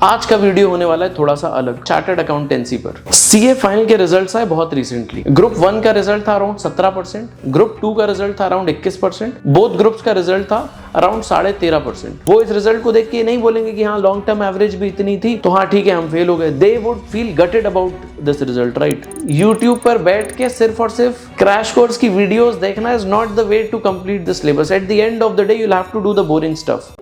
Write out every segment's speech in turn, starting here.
आज का वीडियो होने वाला है थोड़ा सा अलग, चार्टर्ड अकाउंटेंसी पर। सीए फाइनल के रिजल्ट्स आए बहुत रिसेंटली। ग्रुप 1 का रिजल्ट था अराउंड 17%, ग्रुप 2 का रिजल्ट था अराउंड 21%, बोथ ग्रुप्स का रिजल्ट था अराउंड 13.5%। वो इस रिजल्ट को देख के नहीं बोलेंगे कि हाँ लॉन्ग टर्म एवरेज भी इतनी थी तो हाँ ठीक है हम फेल हो गए। They would feel gutted about this result, right. YouTube पर बैठ के सिर्फ और सिर्फ क्रैश कोर्स की वीडियोस देखना is not the way to complete the syllabus. At the end of the day you will have to do the boring stuff.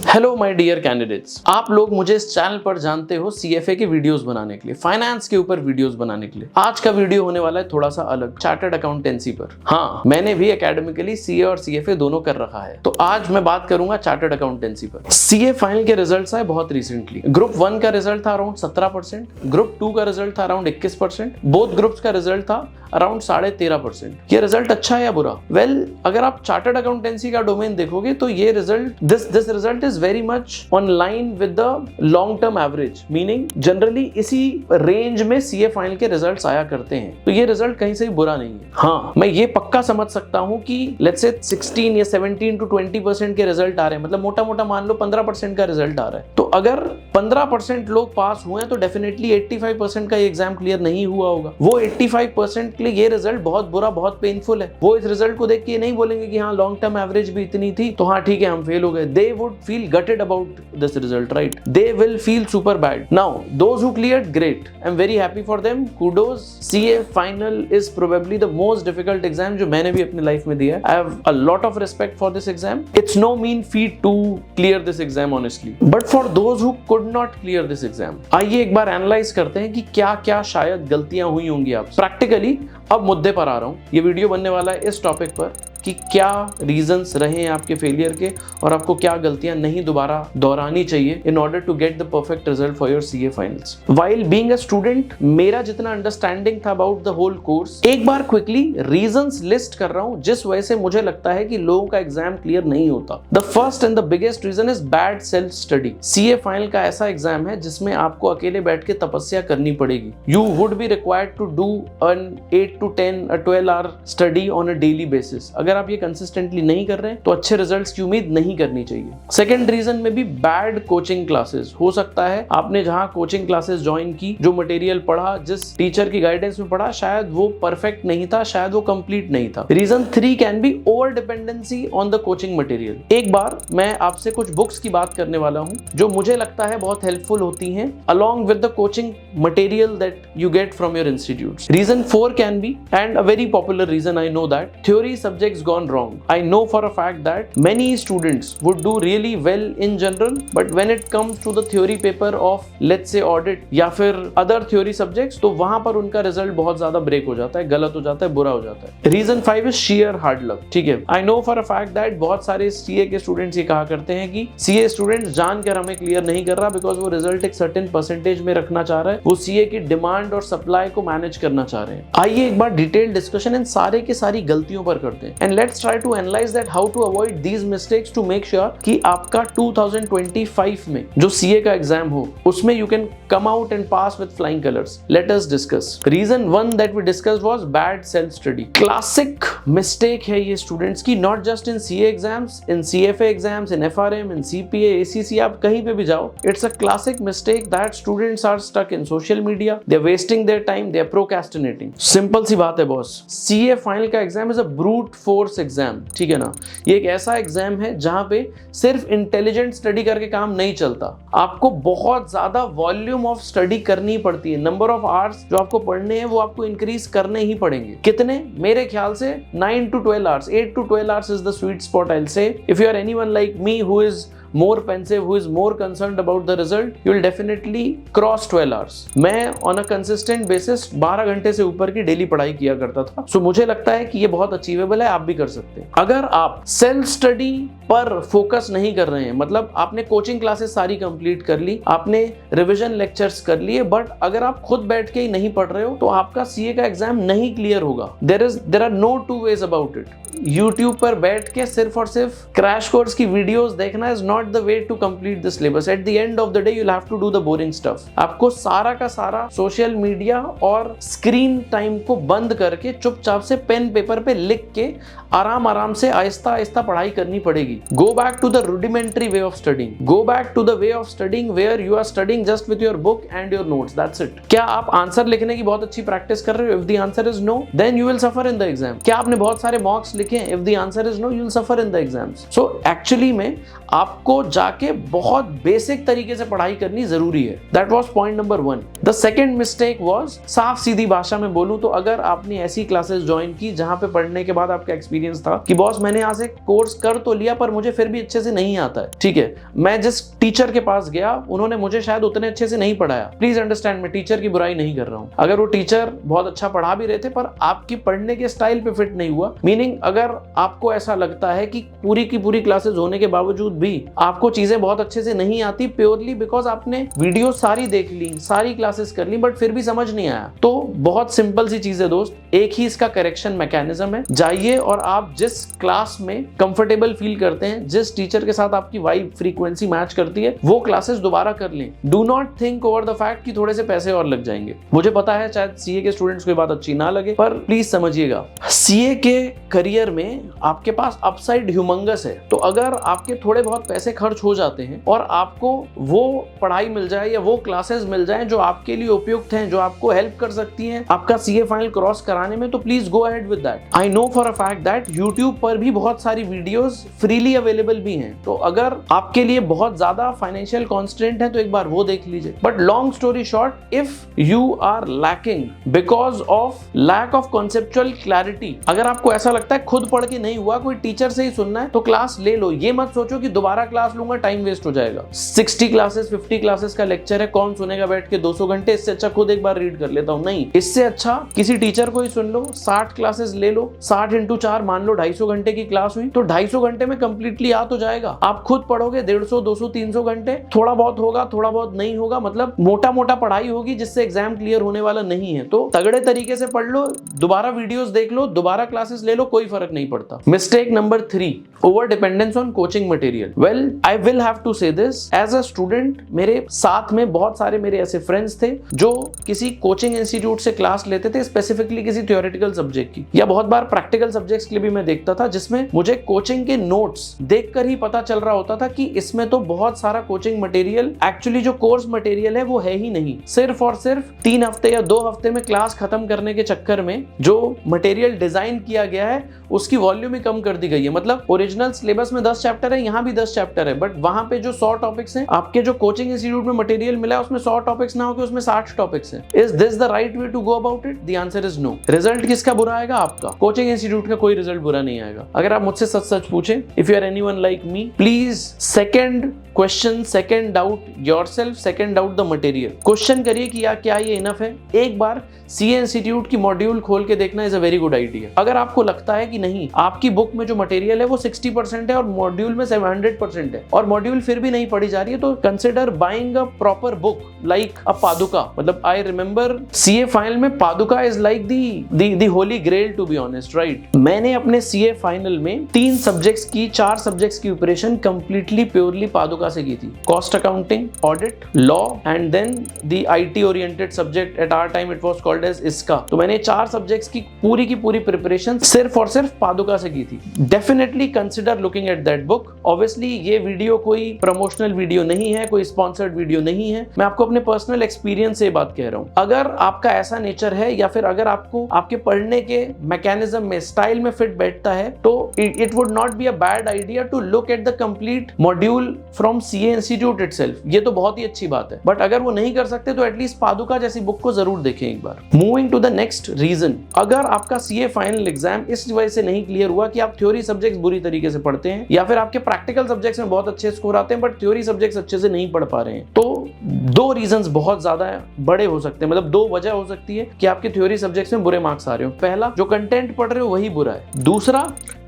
Hello my dear candidates, आप लोग मुझे इस चैनल पर जानते हो सीएफए के वीडियोस बनाने के लिए, फाइनेंस के ऊपर वीडियोस बनाने के लिए। आज का वीडियो होने वाला है थोड़ा सा अलग, चार्टर्ड अकाउंटेंसी पर। हाँ, मैंने भी एकेडमिकली सीए और सीएफए दोनों कर रखा है, तो आज मैं बात करूंगा चार्टर्ड अकाउंटेंसी पर। सीए फाइनल के रिजल्ट्स आए बहुत रिसेंटली। ग्रुप 1 का रिजल्ट था अराउंड 17%, ग्रुप 2 का रिजल्ट था अराउंड 21%, बोथ ग्रुप्स का रिजल्ट था अराउंड 13.5%। ये रिजल्ट अच्छा है या बुरा? वेल, अगर आप चार्टर्ड अकाउंटेंसी का डोमेन देखोगे तो ये result this result is very much on line with the long term average, meaning generally इसी रेंज में सीए फाइनल के रिजल्ट्स आया करते हैं, तो ये रिजल्ट कहीं से भी बुरा नहीं है। हाँ, मैं ये पक्का समझ सकता हूं कि लेट्स से 16 या 17 to 20% के रिजल्ट आ रहे हैं, मतलब मोटा मोटा मान लो 15% का रिजल्ट आ रहा है। तो अगर 15% लोग पास हुए हैं तो डेफिनेटली 85% का ये एग्जाम क्लियर नहीं हुआ होगा। वो 85% के लिए ये रिजल्ट बहुत बुरा, बहुत पेनफुल है। वो इस रिजल्ट को देख के नहीं बोलेंगे कि हाँ लॉन्ग टर्म एवरेज भी इतनी थी तो हाँ ठीक है हम फेल हो गए। They would feel gutted about this result, right. They will feel super bad. Now those who cleared, great, I am very happy for them, kudos. CA final is probably the most difficult exam जो मैंने भी अपनी life में दिया है। I have a lot of respect for this exam. It's no mean feat to clear this exam honestly, but for those who could not clear this exam, आइए एक बार analyse करते हैं कि क्या क्या शायद गलतियां हुई होंगी आप प्रैक्टिकली। अब मुद्दे पर आ रहा हूं। ये वीडियो बनने वाला है इस टॉपिक पर कि क्या रीजंस रहे हैं आपके फेलियर के और आपको क्या गलतियां नहीं दोबारा दोहरानी चाहिए in order to get the perfect result for your CA finals. While being a student, मेरा जितना अंडरस्टैंडिंग था अबाउट द होल कोर्स, एक बार क्विकली रीजंस लिस्ट कर रहा हूं जिस वजह से मुझे लगता है कि लोगों का एग्जाम क्लियर नहीं होता। The first and the biggest reason is bad self study. CA final का ऐसा एग्जाम है जिसमें आपको अकेले बैठ के तपस्या करनी पड़ेगी। You would be required to do an 8 to 10 or 12 hour study on a daily basis. अगर आप ये कंसिस्टेंटली नहीं कर रहे हैं तो अच्छे रिजल्ट्स की उम्मीद नहीं करनी चाहिए। सेकंड रीजन में भी बैड कोचिंग क्लासेस। हो सकता है आपने जहां कोचिंग क्लासेस ज्वाइन की, जो मटेरियल पढ़ा, जिस टीचर की गाइडेंस में पढ़ा, शायद वो परफेक्ट नहीं था, शायद वो कंप्लीट नहीं था। Reason 3 can be over dependency on the coaching material. एक बार मैं आपसे कुछ बुक्स की बात करने वाला हूं जो मुझे लगता है बहुत हेल्पफुल होती हैं along with the coaching material that you get from your institutes. Reason 4 can be, and a very popular reason I know, that theory subjects gone wrong. I know for a fact that many students would do really well in general, but when it comes to the theory paper of let's say audit या फिर other theory subjects, तो वहां पर उनका result बहुत ज्यादा break हो जाता है, गलत हो जाता है, बुरा हो जाता है। Reason 5 is sheer hard luck। ठीक है, I know for a fact that बहुत सारे सीए के स्टूडेंट्स ये कहा करते हैं कि सीए स्टूडेंट्स जानकर हमें क्लियर नहीं कर रहा बिकॉज वो रिजल्ट एक सर्टेन परसेंटेज में रखना चाह रहा है, वो सीए की डिमांड और सप्लाई को मैनेज करना चाह रहे हैं। आइए एक बार डिटेल डिस्कशन इन सारे की सारी गलतियों पर करते हैं and let's try to analyse that how to avoid these mistakes to make sure कि आपका 2025 में जो सीए का एग्जाम हो उसमें you can come out and pass with flying colours. Let us discuss. Reason 1 that we discussed was bad self study. Classic mistake है ये students की, not just in CA exams, in CFA exams, in FRM, in CPA, ACC, आप कहीं पे भी जाओ, it's a classic mistake that students are stuck in social media, they are wasting their time, they are procrastinating. Simple सी बात है boss, CA final का exam is a brute force exam, ठीक है ना। ये एक ऐसा एग्जाम है जहां पे सिर्फ इंटेलिजेंट स्टडी करके काम नहीं चलता, आपको बहुत ज्यादा वॉल्यूम ऑफ स्टडी करनी पड़ती है। नंबर ऑफ आवर्स जो आपको पढ़ने हैं वो आपको इंक्रीज करने ही पड़ेंगे। कितने? मेरे ख्याल से 9 to 12 hours, 8 to 12 hours is the sweet spot, I'll say. If you are anyone like me who is more pensive, who is more concerned about the result, you will definitely cross 12 hours. मैं on a consistent basis 12 घंटे से ऊपर की daily पढ़ाई किया करता था, so मुझे लगता है कि ये बहुत अचीवेबल है, आप भी कर सकते हैं। अगर आप सेल्फ स्टडी पर फोकस नहीं कर रहे हैं, मतलब आपने कोचिंग क्लासेस सारी कंप्लीट कर ली, आपने रिवीजन लेक्चर्स कर लिए, बट अगर आप खुद बैठ के ही नहीं पढ़ रहे हो तो आपका सीए का एग्जाम नहीं क्लियर होगा। There are no two ways about it. YouTube पर बैठ के सिर्फ और सिर्फ क्रैश कोर्स की वीडियोस देखना is not not the way to complete the syllabus. At the end of the day you'll have to do the boring stuff। आपको सारा का सारा सोशल मीडिया और स्क्रीन टाइम को बंद करके चुपचाप से पेन पेपर पे लिख के आराम से आहिस्ता आहिस्ता पढ़ाई करनी पड़ेगी। Go back to the rudimentary way of studying, go back to the way of studying where you are studying just with your book and your notes, that's it। क्या आप आंसर लिखने की बहुत अच्छी प्रैक्टिस कर रहे हो? If the answer is no, then you will suffer in the exam। क्या आपने बहुत सारे मॉक्स लिखे हैं? If the answer is no, you will suffer in the exams। So actually में आपको जाके बहुत बेसिक तरीके से पढ़ाई करनी जरूरी है। That was point number 1। The second mistake was, साफ सीधी भाषा में बोलूं तो अगर आपने ऐसी क्लासेस ज्वाइन की जहां पे पढ़ने के बाद आपका एक्सपीरियंस था कि बॉस मैंने यहाँ से कोर्स कर तो लिया पर मुझे फिर भी अच्छे से नहीं आता है, ठीक है, मैं जिस टीचर के पास गया उन्होंने मुझे शायद उतने अच्छे से नहीं पढ़ाया। प्लीज अंडरस्टैंड, मैं टीचर की बुराई नहीं कर रहा हूँ। अगर वो टीचर बहुत अच्छा पढ़ा भी रहे थे पर आपकी पढ़ने के स्टाइल पे फिट नहीं हुआ, मीनिंग अगर आपको ऐसा लगता है कि पूरी की पूरी क्लासेस होने के बावजूद भी आपको चीजें बहुत अच्छे से नहीं आती प्योरली बिकॉज आपने वीडियो सारी देख ली, सारी क्लासेस कर ली बट फिर भी समझ नहीं आया, तो बहुत सिंपल सी चीज है दोस्त, एक ही इसका करेक्शन मैकेनिज्म है। जाइए और आप जिस क्लास में कंफर्टेबल फील करते हैं, जिस टीचर के साथ आपकी वाइब फ्रीक्वेंसी मैच करती है, वो क्लासेस दोबारा कर लें। Do not think over the fact कि थोड़े से पैसे और लग जाएंगे। मुझे पता है शायद सीए के स्टूडेंट्स को ये बात अच्छी ना लगे पर प्लीज समझिएगा, सीए के करियर में आपके पास अपसाइड ह्यूमंगस है। तो अगर आपके थोड़े बहुत पैसे खर्च हो जाते हैं और आपको वो पढ़ाई मिल जाए या वो क्लासेस मिल जाए जो आपके लिए उपयुक्त हैं, जो आपको हेल्प कर सकती हैं आपका सीए फाइनल क्रॉस कराने में, तो please go ahead with that. I know for a fact that YouTube पर भी बहुत सारी वीडियोस फ्रीली अवेलेबल भी हैं, तो अगर आपके लिए बहुत ज्यादा फाइनेंशियल कॉन्स्टेंट है तो एक बार वो देख लीजिए। But long story short, if you are lacking because of lack of conceptual clarity, अगर आपको ऐसा लगता है खुद पढ़ के नहीं हुआ, कोई टीचर से ही सुनना है, तो क्लास ले लो। ये मत सोचो कि दोबारा क्लास लूंगा टाइम वेस्ट हो जाएगा। 60 क्लासेस 50 क्लासेस का लेक्चर है, कौन सुनेगा बैठ के 200 घंटे, इससे अच्छा खुद एक बार रीड कर लेता हूं। नहीं, इससे अच्छा किसी टीचर को ही सुन लो, 60 क्लासेस ले लो, 60 × 4 मान लो 250 घंटे की क्लास हुई, तो 250 घंटे में कंप्लीटली आ तो जाएगा। आप खुद पढ़ोगे 150 200 300 घंटे, थोड़ा बहुत होगा थोड़ा बहुत नहीं होगा, मतलब मोटा मोटा पढ़ाई होगी जिससे एग्जाम क्लियर होने वाला नहीं है। तो तगड़े तरीके से पढ़ लो, दोबारा वीडियोस देख लो, दोबारा क्लासेस ले लो, कोई फर्क नहीं पड़ता। Mistake number 3, over dependence on coaching material. Well, I will have to say this, as a student मेरे साथ में बहुत सारे मेरे ऐसे फ्रेंड्स थे जो किसी कोचिंग इंस्टीट्यूट से क्लास लेते थे, स्पेसिफिकली किसी थ्योरेटिकल सब्जेक्ट की, या बहुत बार प्रैक्टिकल सब्जेक्ट्स के लिए भी मैं देखता था, जिसमें मुझे कोचिंग के नोट्स देखकर ही पता चल रहा होता था कि इसमें तो बहुत सारा कोचिंग मटेरियल, एक्चुअली जो कोर्स मटेरियल है वो है ही नहीं। सिर्फ और सिर्फ 3 हफ्ते या 2 हफ्ते में क्लास खत्म करने के चक्कर में जो मटेरियल डिजाइन किया गया है उसकी वॉल्यूम ही कम कर दी गई है। मतलब ओरिजिनल सिलेबस में 10 चैप्टर है, यहाँ भी 10 चैप्टर है, बट वहां पे जो 100 टॉपिक्स हैं, आपके जो कोचिंग इंस्टीट्यूट में मटेरियल मिला है उसमें 100 टॉपिक्स ना होकर उसमें 60 टॉपिक्स हैं। Is this the right way to go about it? The answer is no. Result किसका बुरा आएगा? आपका। कोचिंग इंस्टीट्यूट का कोई रिजल्ट बुरा नहीं आएगा। अगर आप मुझसे सच सच पूछें, if you are anyone like me, please second question, second doubt yourself, second doubt the material. Question करिए कि यार क्या ये इनफ है? एक बार सीए इंस्टीट्यूट की मॉड्यूल खोल के देखना is a very good idea. अगर आपको लगता है कि नहीं, आपकी बुक में जो मटेरियल है वो 60% है और मॉड्यूल में 100% है और मॉड्यूल फिर भी नहीं पढ़ी जा रही है, तो consider buying a proper book like a Padhuka. मतलब आई रिमेंबर सीए फाइनल में Padhuka is like the holy grail, to be honest, right. मैंने अपने सीए फाइनल में 3 सब्जेक्ट्स की, 4 सब्जेक्ट्स की प्रिपरेशन कंप्लीटली प्योरली पादुका से की थी। Cost accounting, audit, law and then the IT oriented subject, at our time it was called as इसका। तो मैंने 4 सब्जेक्ट्स की पूरी प्रिपरेशन सिर्फ और सिर्फ पादुका से की थी। Definitely consider looking at that book. Obviously ये वीडियो कोई प्रमोशनल वीडियो नहीं है, कोई स्पॉन्सर्ड वीडियो नहीं है, मैं आपको अपने पर्सनल एक्सपीरियंस से बात कह रहा हूं। अगर आपका ऐसा नेचर है या फिर अगर आपको आपके पढ़ने के मैकेनिज्म में, स्टाइल में फिट बैठता है, तो it would not be a bad idea to look at the complete module from CA institute itself. ये तो बहुत ही अच्छी बात है, बट अगर वो नहीं कर सकते तो एटलीस्ट पादुका जैसी बुक को जरूर देखें एक बार। Moving to the next reason, अगर आपका सीए फाइनल एग्जाम इस वजह से नहीं क्लियर हुआ कि आप थ्योरी सब्जेक्ट्स बुरी तरीके से पढ़ते हैं या फिर आपके प्रैक्टिकल सब्जेक्ट्स में बहुत अच्छे स्कोर आते हैं बट थ्योरी सब्जेक्ट्स अच्छे से नहीं पढ़ पा रहे हैं, तो 2 रीजंस बहुत ज्यादा बड़े हो सकते हैं। मतलब 2 वजह हो सकती है कि आपके थ्योरी सब्जेक्ट्स में बुरे मार्क्स आ रहे हो। पहला, जो कंटेंट पढ़ रहे हो वही बुरा है। दूसरा,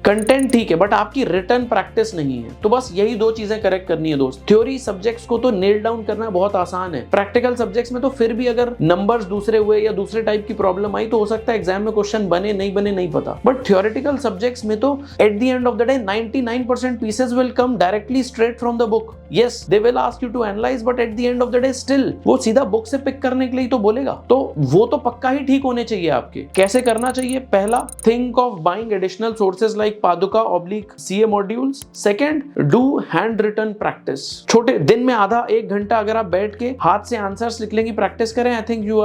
कंटेंट ठीक है बट आपकी रिटर्न प्रैक्टिस नहीं है। तो बस यही दो चीजें करेक्ट करनी है दोस्त। थ्योरी सब्जेक्ट्स को तो नेल डाउन करना बहुत आसान है, प्रैक्टिकल सब्जेक्ट्स में तो फिर भी अगर नंबर्स दूसरे हुए या दूसरे टाइप की प्रॉब्लम आई तो हो सकता है एग्जाम में क्वेश्चन बने नहीं पता, बट थ्योरेटिकल सब्जेक्ट्स में तो at the end of the day 99% pieces will come directly straight from the book. Yes they will ask you to analyse, but at the end of the day still वो सीधा book से pick करने के लिए तो बोलेगा, तो वो तो पक्का ही ठीक होने चाहिए आपके। कैसे करना चाहिए? पहला, think of buying additional sources like Padhuka oblique CA modules. Second, do hand written practice. छोटे दिन में आधा 1 घंटा अगर आप बैठ के हाथ से आंसर्स लिखने की प्रैक्टिस करें, I think you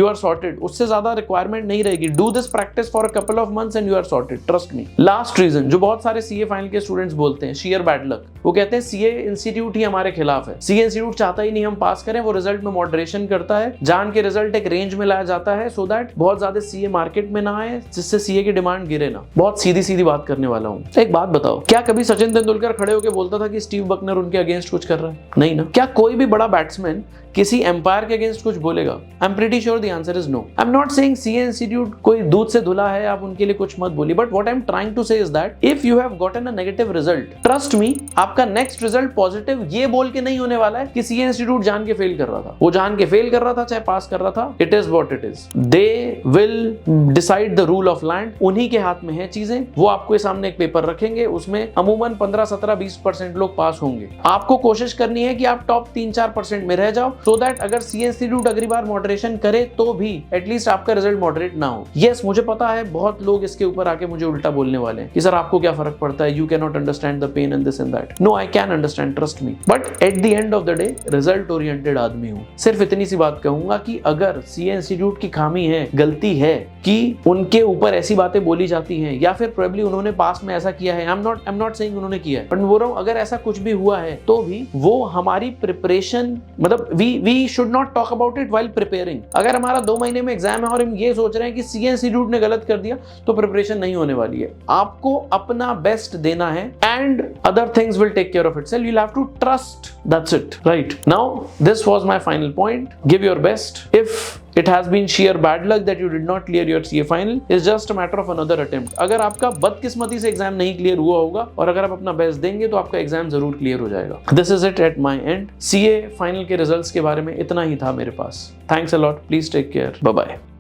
are sorted. उससे ज्यादा रिक्वायरमेंट नहीं रहेगी। Do this practice for a couple of months and you are sorted, trust me. Last reason जो बहुत सारे सीए फाइनल के स्टूडेंट्स बोलते हैं, शेयर बैड लक। वो कहते हैं सीए इंस्टीट्यूट ही हमारे खिलाफ है, सीए इंस्टीट्यूट चाहता ही नहीं हम पास करें, वो रिजल्ट में मॉडरेशन करता है, जान के रिजल्ट एक रेंज में लाया जाता है सो दैट बहुत ज्यादा सीए मार्केट में ना आए, जिससे सीए की डिमांड गिरे ना। बहुत सीधी बात करने वाला हूँ। एक बात बताओ, क्या कभी सचिन तेंदुलकर खड़े होकर बोलता था कि स्टीव बकनर उनके अगेंस्ट कुछ कर रहा है? नहीं ना। क्या कोई भी बड़ा बैट्समैन किसी एम्पायर के अगेंस्ट कुछ बोलेगा? I am pretty sure the answer is no. I am not saying CA institute कोई दूध से धुला है, आप उनके लिए कुछ मत बोलिए, but what I am trying to say is that if you have gotten a negative result, trust me, आपका नेक्स्ट रिजल्ट पॉजिटिव ये बोल के नहीं होने वाला है कि सीए इंस्टीट्यूट जान के फेल कर रहा था। वो जान के फेल कर रहा था चाहे पास कर रहा था, it is what it is. They will decide the rule of land, उन्हीं के हाथ में है चीजें। वो आपके सामने एक पेपर रखेंगे, उसमें अमूमन 15, 17, 20% लोग पास होंगे। आपको कोशिश करनी है कि आप टॉप 3-4% में रह जाओ, सो दैट अगर सीए इंस्टीट्यूट अगली बार मॉडरेशन करे तो भी एटलीस्ट आपका रिजल्ट मॉडरेट ना हो। यस मुझे पता है बहुत लोग इसके ऊपर आके मुझे उल्टा बोलने वाले हैं कि सर आपको क्या फर्क पड़ता है, you can not understand the pain and this and that. No, I can understand, trust me, but at the end of the day result oriented आदमी हूं। सिर्फ इतनी सी बात कहूंगा कि अगर सीए इंस्टीट्यूट की खामी है, गलती है कि उनके ऊपर ऐसी बातें बोली जाती हैं, या फिर प्रोबेबली उन्होंने पास में ऐसा किया है, आई एम नॉट सेइंग उन्होंने किया है, बट मैं बोल रहा हूं अगर ऐसा कुछ भी हुआ है तो भी वो हमारी प्रिपरेशन, मतलब we should not talk about it while preparing. अगर हमारा 2 महीने में एग्जाम है और हम ये सोच रहे हैं कि सीए इंस्टीट्यूट ने गलत कर दिया, तो प्रिपरेशन नहीं होने वाली है। आपको अपना बेस्ट देना है and other things will take care of itself. You have to trust, that's it, right? Now this was my final point, give your best. If it has been sheer bad luck that you did not clear your CA final, it's just a matter of another attempt। अगर आपका बदकिस्मती से exam नहीं clear हुआ होगा और अगर आप अपना बेस्ट देंगे तो आपका एग्जाम जरूर क्लियर हो जाएगा। This is it at my end। CA final के रिजल्ट्स के बारे में इतना ही था मेरे पास। Thanks a lot, please take care, bye bye।